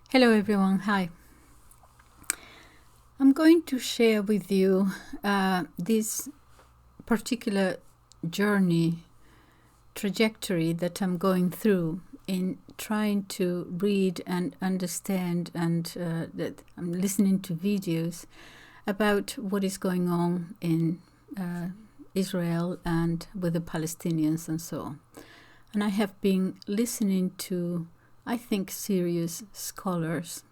Hello everyone, hi. I'm going to share with you this particular journey, trajectory that I'm going through in trying to read and understand, and that I'm listening to videos about what is going on in Israel and with the Palestinians and so on. And I have been listening to, I think, serious scholars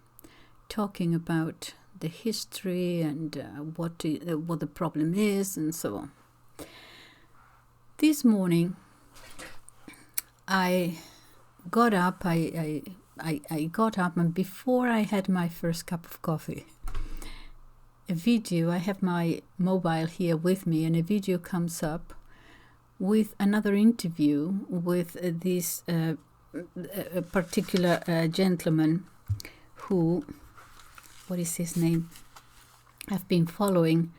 talking about the history and what the problem is and so on. This morning, I got up. I got up, and before I had my first cup of coffee, a video. I have my mobile here with me, and a video comes up with another interview with this a particular gentleman who, what is his name? I've been following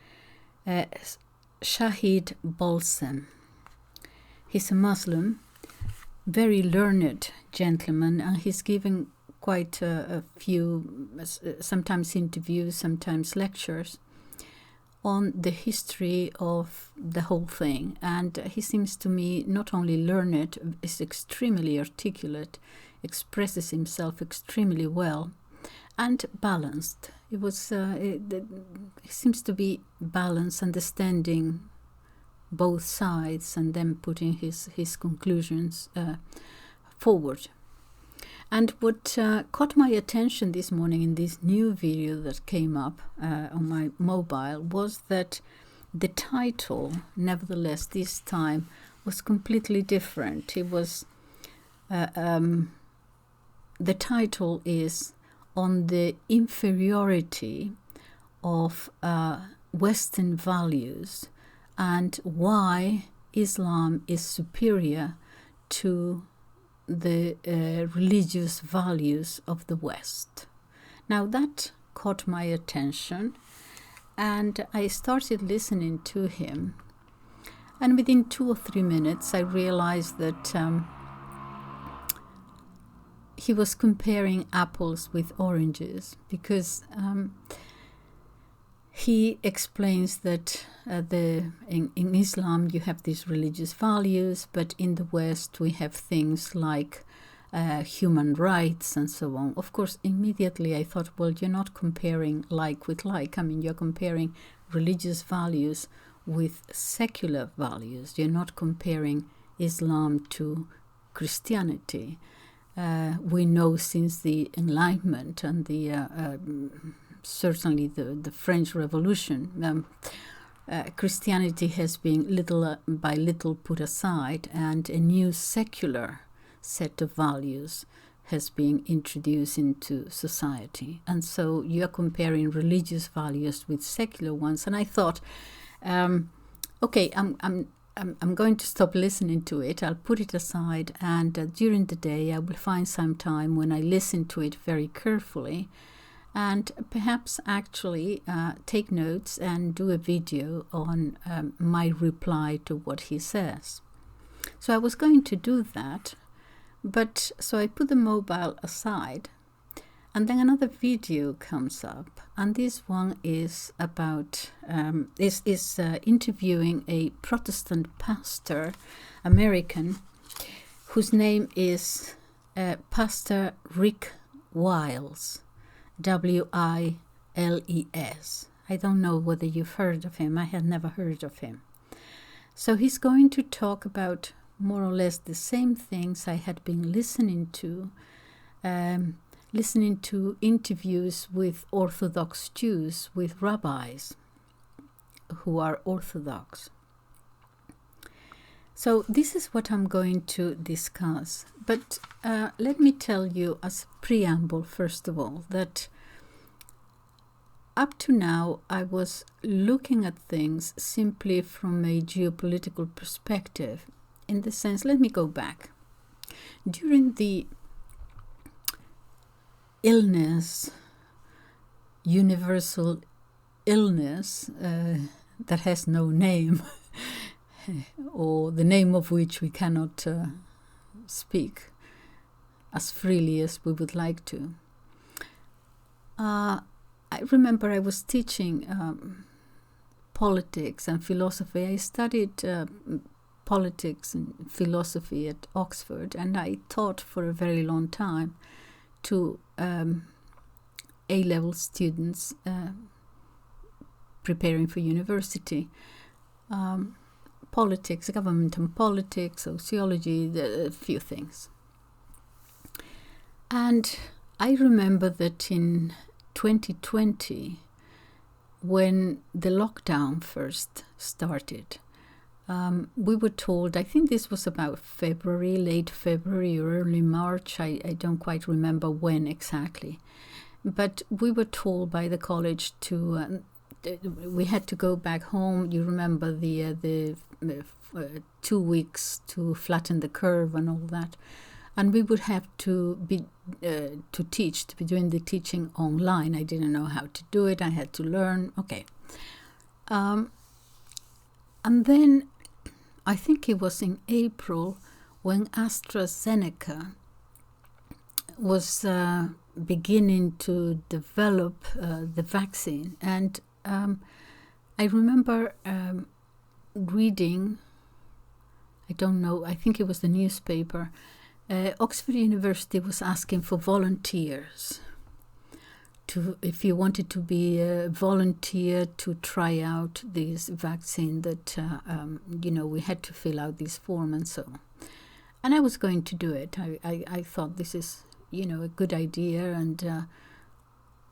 Shahid Balsam. He's a Muslim, very learned gentleman, and he's giving quite a few, sometimes interviews, sometimes lectures, on the history of the whole thing. And he seems to me not only learned, is extremely articulate, expresses himself extremely well, and balanced. It was it seems to be balanced, understanding both sides, and then putting his conclusions forward. And what caught my attention this morning in this new video that came up on my mobile was that the title, nevertheless, this time was completely different. It was the title is on the inferiority of Western values and why Islam is superior to the religious values of the West. Now that caught my attention, and I started listening to him, and within 2 or 3 minutes I realized that he was comparing apples with oranges, because he explains that in Islam you have these religious values, but in the West we have things like human rights and so on. Of course, immediately I thought, well, you're not comparing like with like. I mean, you're comparing religious values with secular values. You're not comparing Islam to Christianity. We know since the Enlightenment and the certainly the French Revolution, Christianity has been little by little put aside, and a new secular set of values has been introduced into society. And so you're comparing religious values with secular ones. And I thought, okay, I'm going to stop listening to it. I'll put it aside, and during the day I will find some time when I listen to it very carefully, and perhaps actually take notes and do a video on my reply to what he says. So I was going to do that, but so I put the mobile aside, and then another video comes up, and this one is about interviewing a Protestant pastor, American, whose name is Pastor Rick Wiles. Wiles. I don't know whether you've heard of him. I had never heard of him. So he's going to talk about more or less the same things I had been listening to interviews with Orthodox Jews, with rabbis who are Orthodox. So this is what I'm going to discuss. But let me tell you as a preamble, first of all, that up to now I was looking at things simply from a geopolitical perspective. In the sense, let me go back. During the illness, universal illness that has no name, or the name of which we cannot speak as freely as we would like to. I remember I was teaching politics and philosophy. I studied politics and philosophy at Oxford, and I taught for a very long time to A-level students preparing for university. Politics, government and politics, sociology, a few things. And I remember that in 2020, when the lockdown first started, we were told, I think this was about February, late February or early March, I don't quite remember when exactly, but we were told by the college to, we had to go back home. You remember the 2 weeks to flatten the curve and all that. And we would have to be doing the teaching online. I didn't know how to do it. I had to learn. Okay. And then I think it was in April when AstraZeneca was beginning to develop the vaccine. And I remember reading, I don't know, I think it was the newspaper, Oxford University was asking for volunteers if you wanted to be a volunteer to try out this vaccine that, we had to fill out this form and so on. And I was going to do it. I thought this is, a good idea, and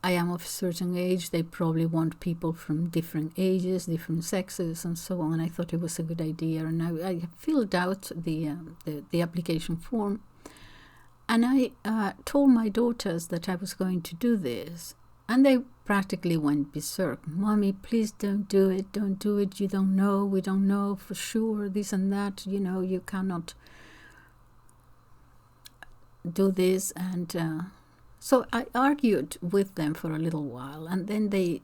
I am of a certain age. They probably want people from different ages, different sexes, and so on. And I thought it was a good idea. And I filled out the application form. And I told my daughters that I was going to do this. And they practically went berserk. Mommy, please don't do it. Don't do it. You don't know. We don't know for sure. This and that. You cannot do this. And so I argued with them for a little while, and then they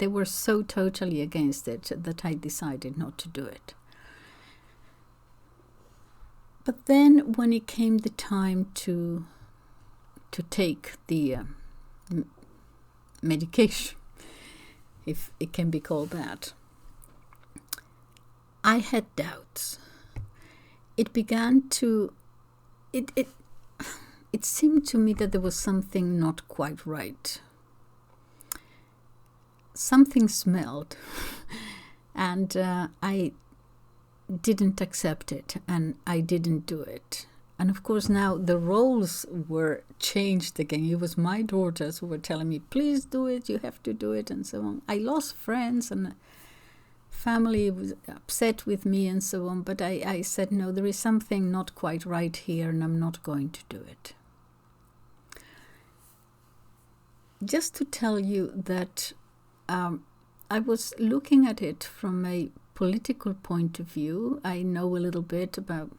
were so totally against it that I decided not to do it. But then when it came the time to take the medication, if it can be called that, I had doubts. It began to... It seemed to me that there was something not quite right. Something smelled, and I didn't accept it, and I didn't do it. And of course now the roles were changed again. It was my daughters who were telling me, please do it, you have to do it, and so on. I lost friends, and family was upset with me and so on, but I said, no, there is something not quite right here, and I'm not going to do it. Just to tell you that I was looking at it from a political point of view. I know a little bit about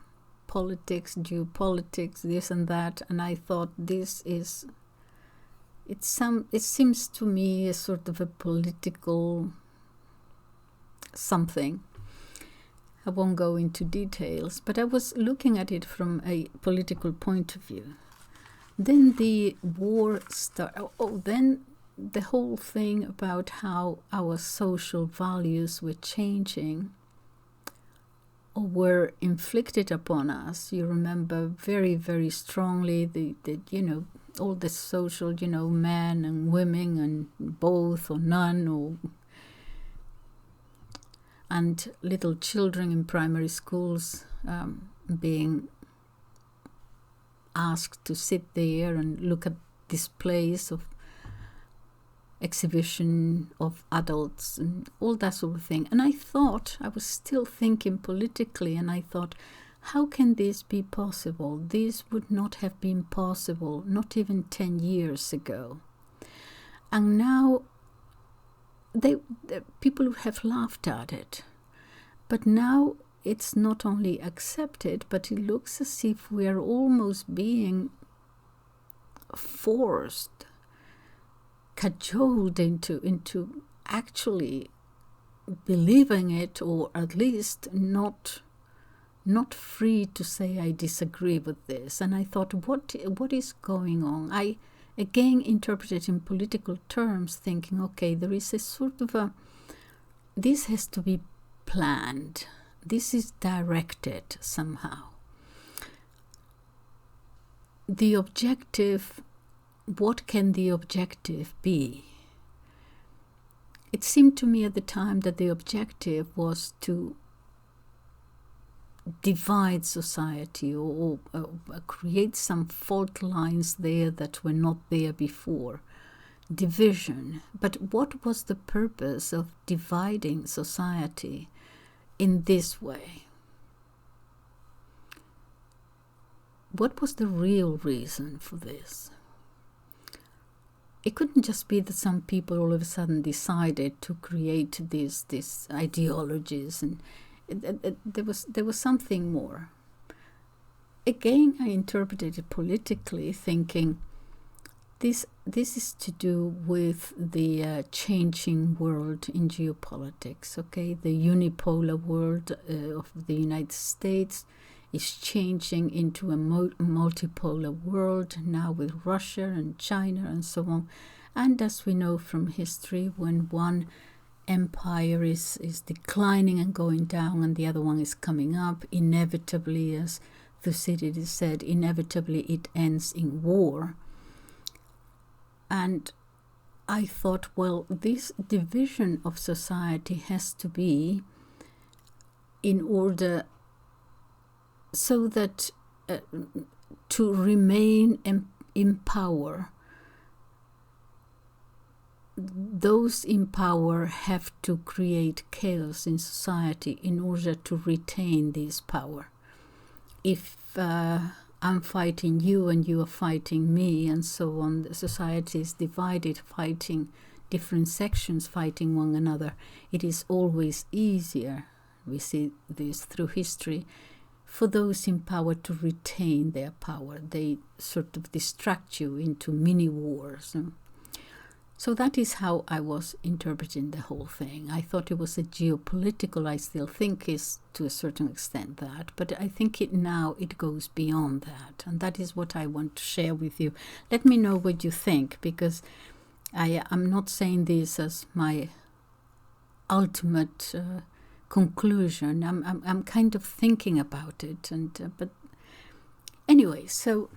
politics, geopolitics, this and that, and I thought it seems to me a sort of a political something. I won't go into details, but I was looking at it from a political point of view. Then the war started. Then the whole thing about how our social values were changing or were inflicted upon us. You remember very, very strongly the all the social, men and women and both or none, and little children in primary schools being asked to sit there and look at displays of exhibition of adults and all that sort of thing. And I thought, I was still thinking politically, and I thought, how can this be possible? This would not have been possible, not even 10 years ago. And now the people would have laughed at it. But now it's not only accepted, but it looks as if we are almost being forced, cajoled into actually believing it, or at least not free to say I disagree with this. And I thought, what is going on? I again interpreted in political terms, thinking, okay, there is a sort of this has to be planned. This is directed somehow. The objective, what can the objective be? It seemed to me at the time that the objective was to divide society or create some fault lines there that were not there before. Division. But what was the purpose of dividing society in this way? What was the real reason for this? It couldn't just be that some people all of a sudden decided to create these ideologies, and there was something more. Again, I interpreted it politically, thinking this is to do with the changing world in geopolitics. Okay, the unipolar world of the United States is changing into a multipolar world now, with Russia and China and so on. And as we know from history, when one empire is declining and going down and the other one is coming up, inevitably, as Thucydides said, inevitably it ends in war. And I thought, well, this division of society has to be in order so that to remain in power, those in power have to create chaos in society in order to retain this power. If I'm fighting you and you are fighting me and so on, the society is divided, fighting different sections, fighting one another, it is always easier, we see this through history, for those in power to retain their power. They sort of distract you into mini wars. So that is how I was interpreting the whole thing. I thought it was a geopolitical, I still think is to a certain extent that, but I think now it goes beyond that. And that is what I want to share with you. Let me know what you think, because I'm not saying this as my ultimate conclusion. I'm kind of thinking about it, and but anyway, so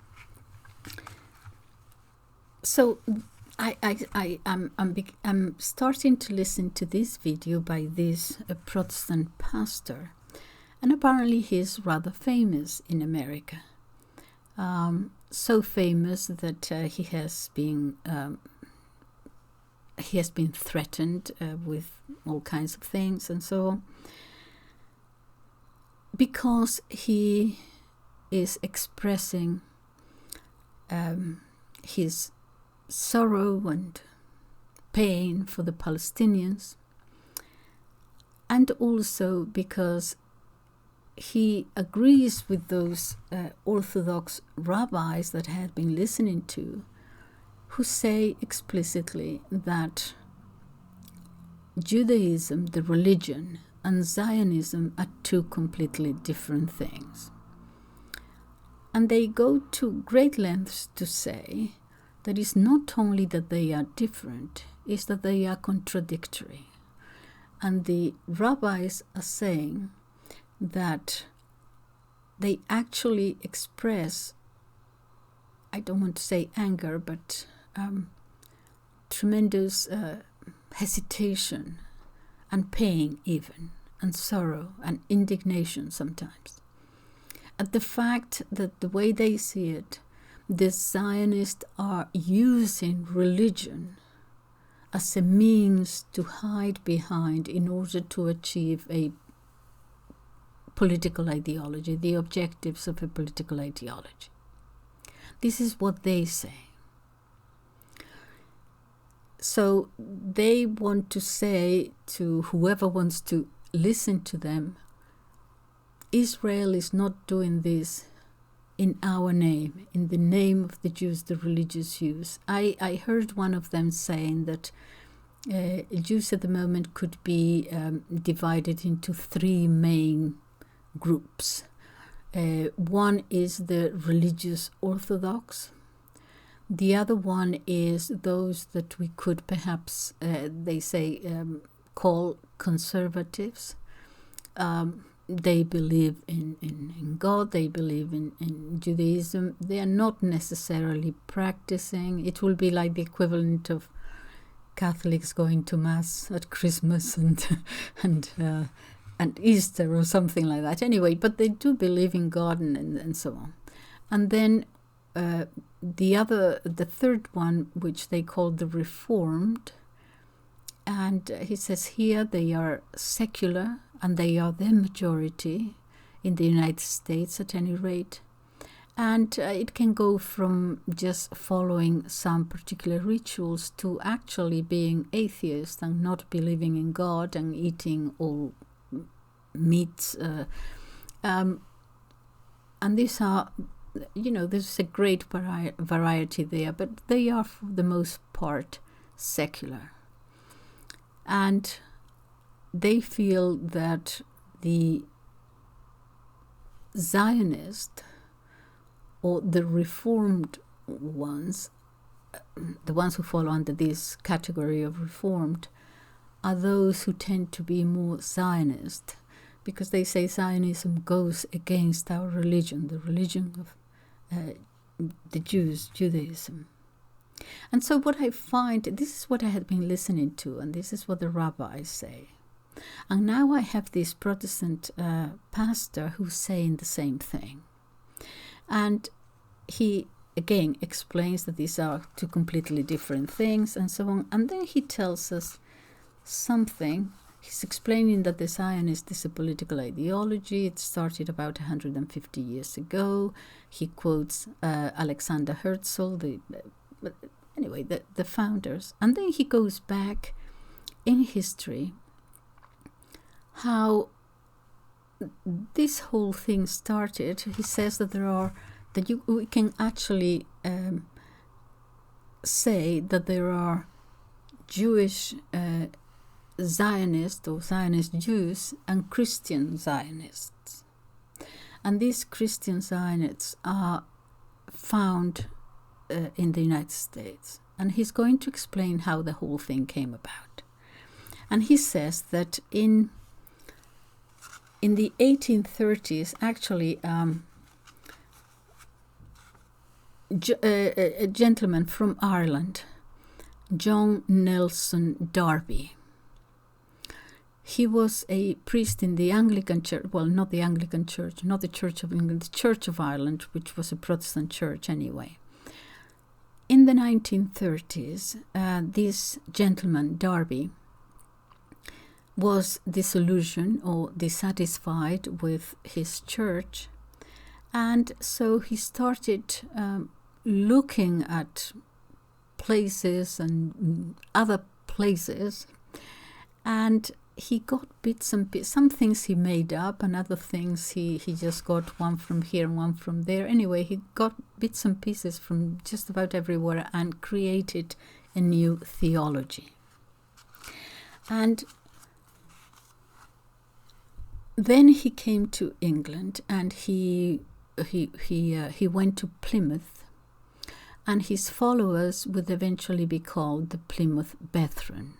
I'm starting to listen to this video by this Protestant pastor, and apparently he's rather famous in America. So famous that he has been threatened with all kinds of things and so on, because he is expressing his sorrow and pain for the Palestinians, and also because he agrees with those Orthodox rabbis that I had been listening to, who say explicitly that Judaism, the religion, and Zionism are two completely different things. And they go to great lengths to say that it's not only that they are different, it's that they are contradictory. And the rabbis are saying that they actually express, I don't want to say anger, but tremendous hesitation and pain even, and sorrow and indignation sometimes, at the fact that the way they see it, the Zionists are using religion as a means to hide behind in order to achieve a political ideology, the objectives of a political ideology. This is what they say. So they want to say to whoever wants to listen to them, Israel is not doing this in our name, in the name of the Jews, the religious Jews. I heard one of them saying that Jews at the moment could be divided into three main groups. One is the religious Orthodox. The other one is those that we could perhaps, they say, call conservatives. They believe in God, they believe in Judaism. They are not necessarily practicing. It will be like the equivalent of Catholics going to Mass at Christmas and Easter or something like that. Anyway, but they do believe in God and so on. And then the third one, which they call the Reformed, and he says here they are secular, and they are the majority in the United States at any rate. And it can go from just following some particular rituals to actually being atheist and not believing in God and eating all meats. And these are, there's a great variety there, but they are for the most part secular. And they feel that the Zionist or the Reformed ones, the ones who fall under this category of Reformed, are those who tend to be more Zionist, because they say Zionism goes against our religion, the religion of the Jews, Judaism. And so what I find, this is what I had been listening to, and this is what the rabbis say. And now I have this Protestant pastor who's saying the same thing. And he, again, explains that these are two completely different things and so on. And then he tells us something. He's explaining that the Zionist is a political ideology. It started about 150 years ago. He quotes Alexander Herzl, the founders. And then he goes back in history how this whole thing started. He says that we can actually say that there are Jewish Zionists or Zionist Jews and Christian Zionists. And these Christian Zionists are found in the United States. And he's going to explain how the whole thing came about. And he says that in the 1830s, actually, a gentleman from Ireland, John Nelson Darby, he was a priest in the Anglican Church, well, not the Anglican Church, not the Church of England, the Church of Ireland, which was a Protestant church anyway. In the 1930s, this gentleman, Darby, was disillusioned or dissatisfied with his church, and so he started looking at places and other places, and he got bits and bits. Some things he made up, and other things he just got one from here and one from there. Anyway, he got bits and pieces from just about everywhere and created a new theology. And then he came to England, and he went to Plymouth, and his followers would eventually be called the Plymouth Brethren,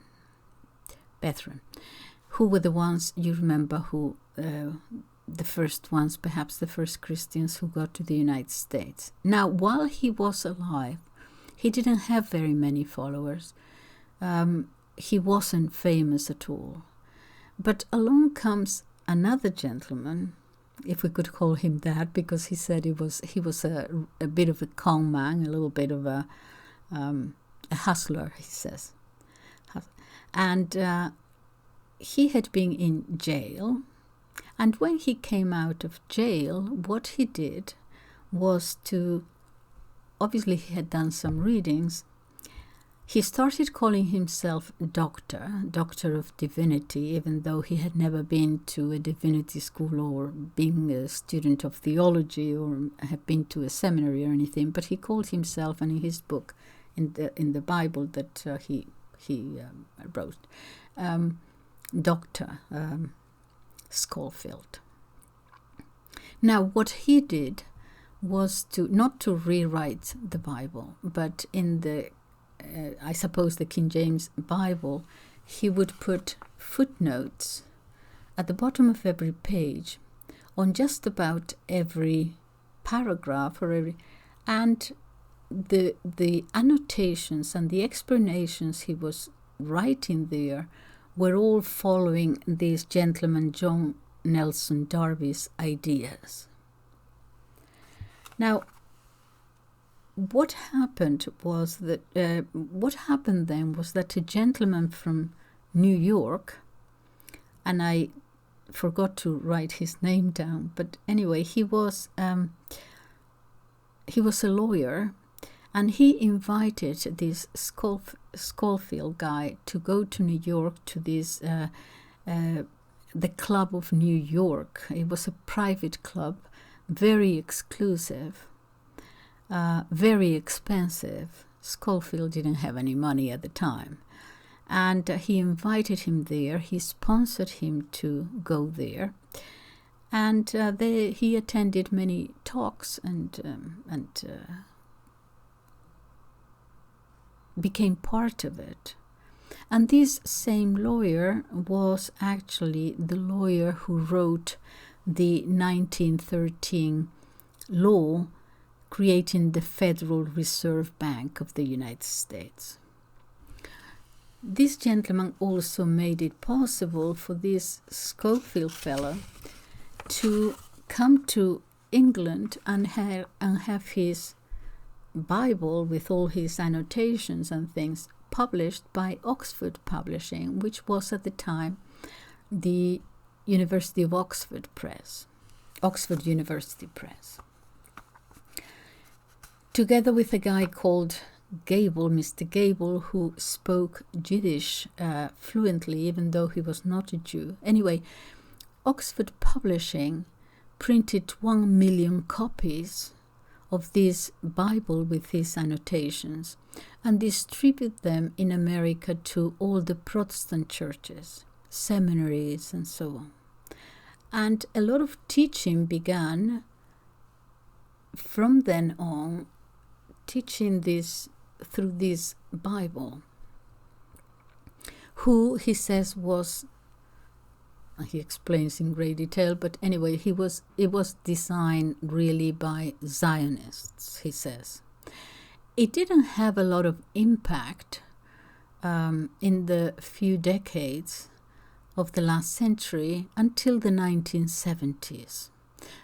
who were the ones, you remember, who the first ones, perhaps the first Christians who got to the United States. Now, while he was alive, he didn't have very many followers. He wasn't famous at all. But along comes another gentleman, if we could call him that, because he said he was a bit of a con man, a little bit of a hustler, he says. And he had been in jail, and when he came out of jail, what he did was to, obviously he had done some readings, he started calling himself Doctor of Divinity, even though he had never been to a divinity school or been a student of theology or had been to a seminary or anything, but he called himself, and in his book, in the Bible that he wrote, Dr. Schofield. Now, what he did was to not to rewrite the Bible, but in the, I suppose the King James Bible, he would put footnotes at the bottom of every page on just about every paragraph or every, and the annotations and the explanations he was writing there were all following this gentleman John Nelson Darby's ideas. Now, what happened then was that a gentleman from New York, and I forgot to write his name down, but anyway, he was a lawyer, and he invited this Schofield guy to go to New York to this the Club of New York. It was a private club, very exclusive, very expensive. Schofield didn't have any money at the time. And he invited him there. He sponsored him to go there. And he attended many talks and became part of it. And this same lawyer was actually the lawyer who wrote the 1913 law creating the Federal Reserve Bank of the United States. This gentleman also made it possible for this Schofield fellow to come to England and have his Bible with all his annotations and things published by Oxford Publishing, which was at the time the University of Oxford Press, Oxford University Press. Together with a guy called Gable, Mr. Gable, who spoke Yiddish fluently, even though he was not a Jew. Anyway, Oxford Publishing printed 1 million copies of this Bible with his annotations and distributed them in America to all the Protestant churches, seminaries, and so on. And a lot of teaching began from then on, teaching this through this Bible, who he says was, he explains in great detail, but anyway, it was designed really by Zionists, he says. It didn't have a lot of impact in the few decades of the last century until the 1970s.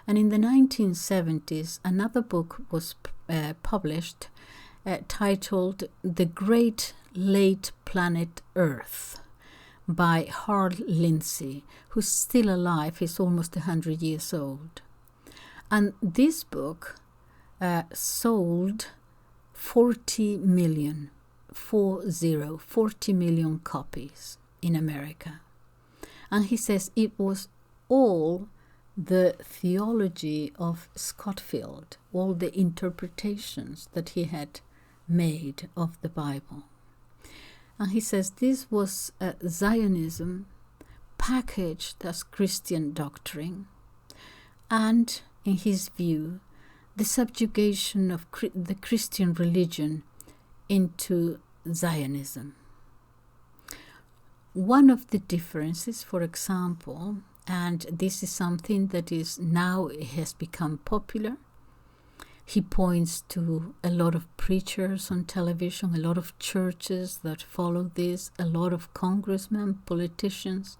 And in the 1970s, another book was published titled The Great Late Planet Earth by Harl Lindsey, who's still alive. He's almost 100 years old. And this book sold 40 million copies in America. And he says it was all the theology of Schofield, all the interpretations that he had made of the Bible. And he says this was Zionism packaged as Christian doctrine, and, in his view, the subjugation of the Christian religion into Zionism. One of the differences, for example, and this is something that is now has become popular, he points to a lot of preachers on television, a lot of churches that follow this, a lot of congressmen, politicians.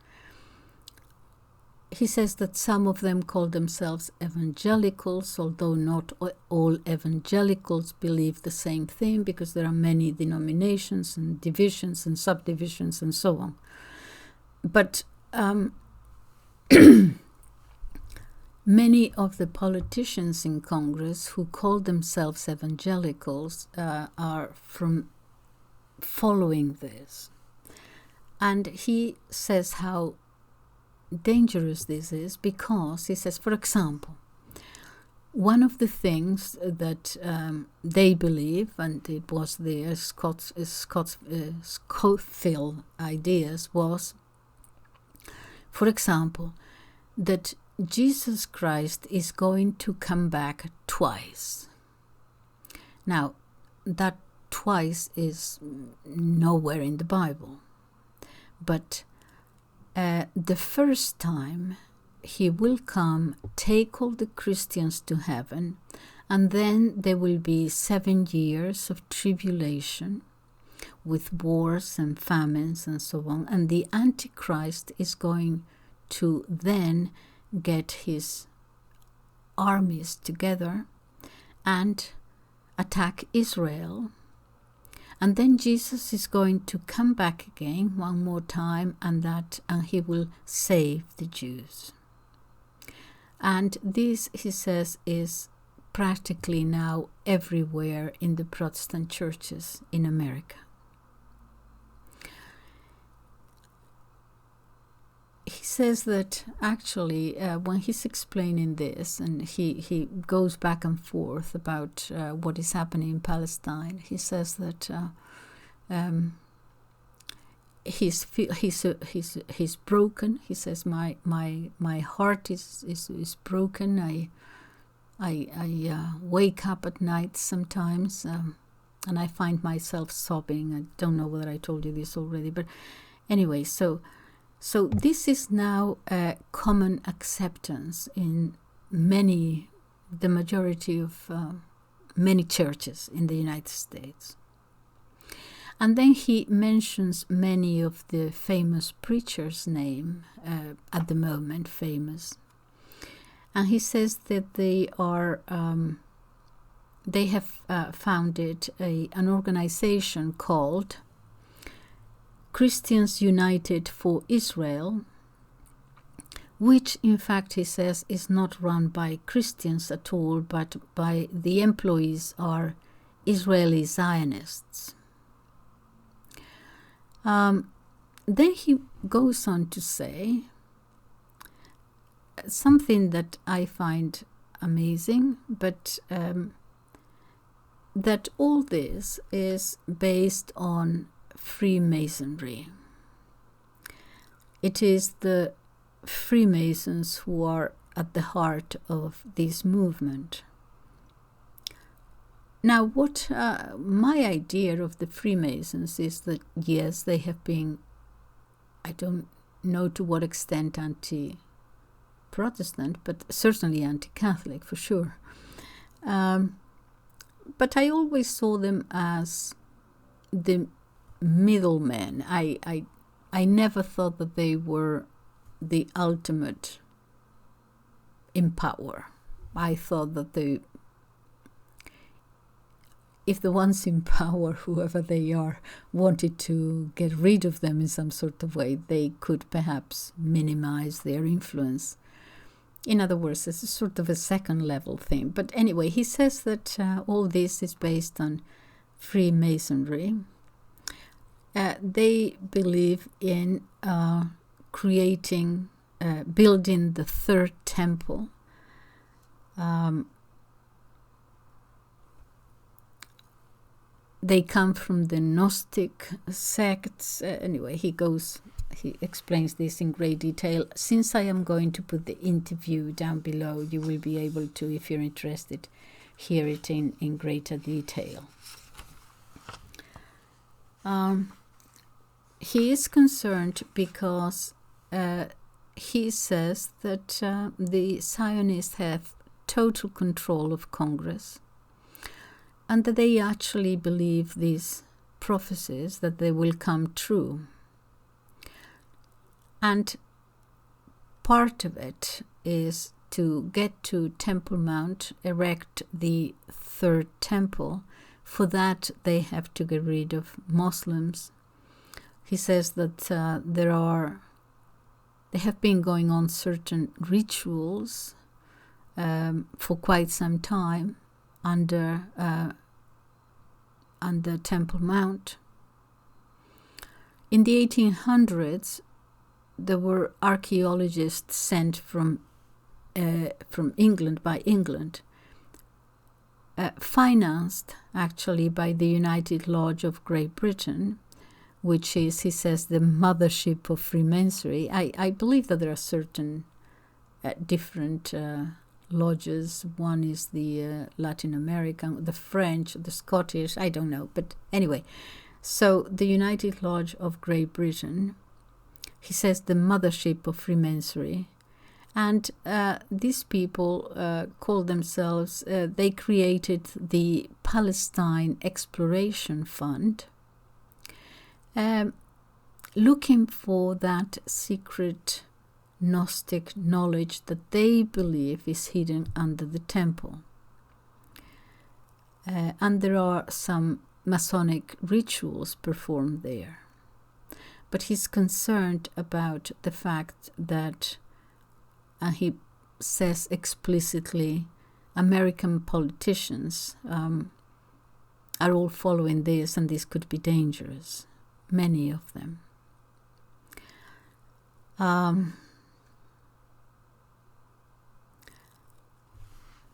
He says that some of them call themselves evangelicals, although not all evangelicals believe the same thing, because there are many denominations and divisions and subdivisions and so on. But many of the politicians in Congress who call themselves evangelicals are from following this. And he says how dangerous this is, because he says, for example, one of the things that they believe, and it was their Schofield ideas, was, for example, that Jesus Christ is going to come back twice. Now, that twice is nowhere in the Bible. But the first time he will come, take all the Christians to heaven, and then there will be 7 years of tribulation with wars and famines and so on. And the Antichrist is going to then get his armies together and attack Israel. And then Jesus is going to come back again one more time, and he will save the Jews. And this, he says, is practically now everywhere in the Protestant churches in America. He says that actually when he's explaining this, and he goes back and forth about what is happening in Palestine, he says that he's broken. He says my heart is broken. I wake up at night sometimes and I find myself sobbing. I don't know whether I told you this already, but anyway, so this is now a common acceptance in the majority of many churches in the United States. And then he mentions many of the famous preachers' name at the moment, famous. And he says that they have founded an organization called Christians United for Israel, which in fact, he says, is not run by Christians at all, but by the employees are Israeli Zionists. Then he goes on to say something that I find amazing, but that all this is based on Freemasonry. It is the Freemasons who are at the heart of this movement. Now, what my idea of the Freemasons is that, yes, they have been, I don't know to what extent anti-Protestant, but certainly anti-Catholic for sure. But I always saw them as the middlemen. I never thought that they were the ultimate in power. I thought that if the ones in power, whoever they are, wanted to get rid of them in some sort of way, they could perhaps minimize their influence. In other words, it's a sort of a second level thing. But anyway, he says that all this is based on Freemasonry. They believe in building the third temple. They come from the Gnostic sects. Anyway, he explains this in great detail. Since I am going to put the interview down below, you will be able to, if you're interested, hear it in greater detail. He is concerned because he says that the Zionists have total control of Congress, and that they actually believe these prophecies, that they will come true. And part of it is to get to Temple Mount, erect the third temple. For that, they have to get rid of Muslims. He says that there have been going on certain rituals for quite some time under Temple Mount. In the 1800s, there were archaeologists sent from England, by England, financed actually by the United Lodge of Great Britain, which is, he says, the mothership of Freemasonry. I believe that there are certain different lodges. One is the Latin American, the French, the Scottish, I don't know. But anyway, so the United Lodge of Great Britain, he says the mothership of Freemasonry. And these people call themselves, they created the Palestine Exploration Fund, looking for that secret Gnostic knowledge that they believe is hidden under the temple. And there are some Masonic rituals performed there. But he's concerned about the fact that, and he says explicitly, American politicians are all following this, and this could be dangerous. Many of them.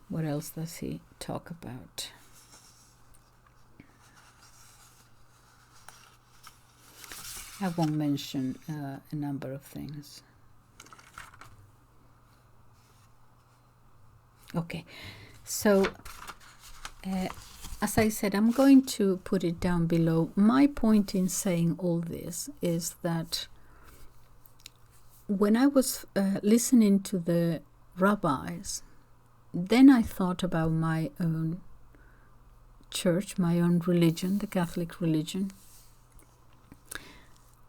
What else does he talk about? I won't mention a number of things. Okay, so as I said, I'm going to put it down below. My point in saying all this is that when I was listening to the rabbis, then I thought about my own church, my own religion, the Catholic religion,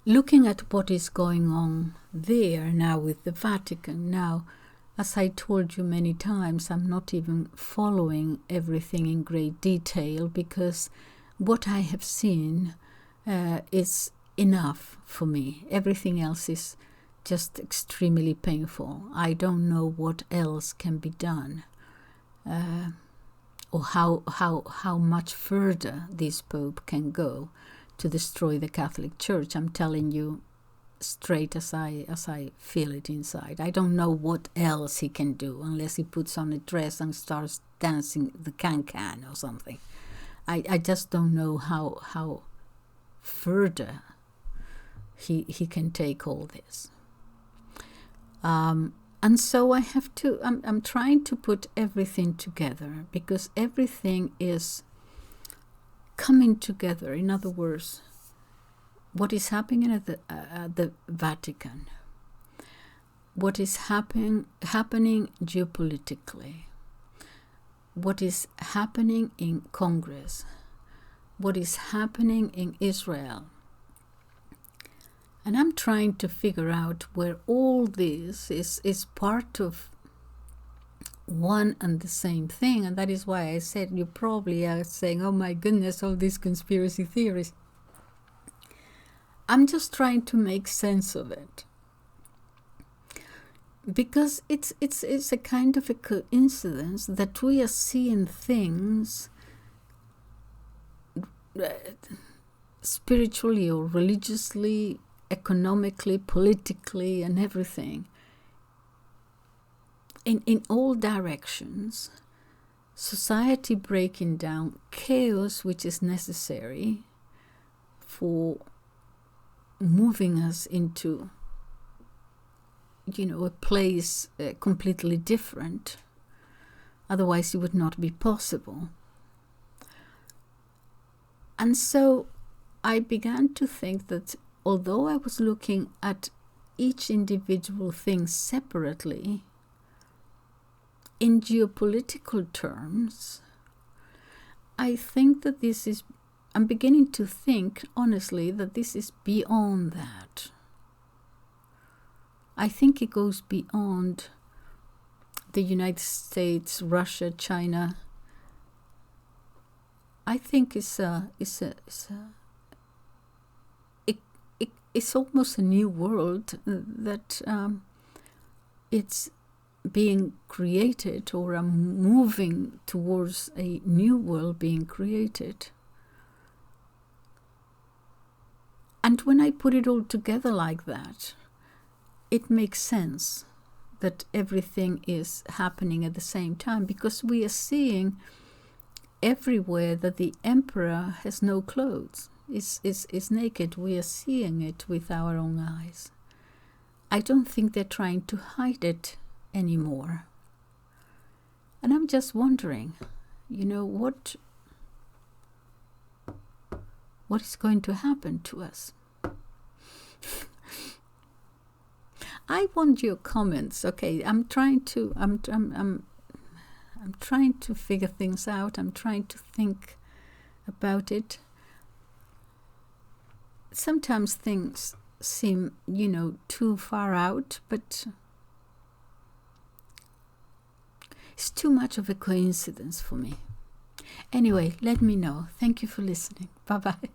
looking at what is going on there now with the Vatican. Now, as I told you many times, I'm not even following everything in great detail, because what I have seen is enough for me. Everything else is just extremely painful. I don't know what else can be done, or how much further this Pope can go to destroy the Catholic Church. I'm telling you straight as I feel it inside. I don't know what else he can do unless he puts on a dress and starts dancing the can-can or something. I just don't know how further he can take all this. And so I have to, I'm trying to put everything together, because everything is coming together. In other words, what is happening at the Vatican, what is happening geopolitically, what is happening in Congress, what is happening in Israel. And I'm trying to figure out where all this is part of one and the same thing. And that is why I said, you probably are saying, oh my goodness, all these conspiracy theories. I'm just trying to make sense of it, because it's a kind of a coincidence that we are seeing things spiritually or religiously, economically, politically, and everything in all directions. Society breaking down, chaos which is necessary for moving us into, a place completely different. Otherwise it would not be possible. And so I began to think that although I was looking at each individual thing separately, in geopolitical terms, I think that I'm beginning to think, honestly, that this is beyond that. I think it goes beyond the United States, Russia, China. I think it's almost a new world that it's being created, or I'm moving towards a new world being created. And when I put it all together like that, it makes sense that everything is happening at the same time, because we are seeing everywhere that the emperor has no clothes, is naked. We are seeing it with our own eyes. I don't think they're trying to hide it anymore. And I'm just wondering, what is going to happen to us? I want your comments. Okay, I'm trying to figure things out. I'm trying to think about it. Sometimes things seem, too far out, but it's too much of a coincidence for me. Anyway, let me know. Thank you for listening. Bye-bye.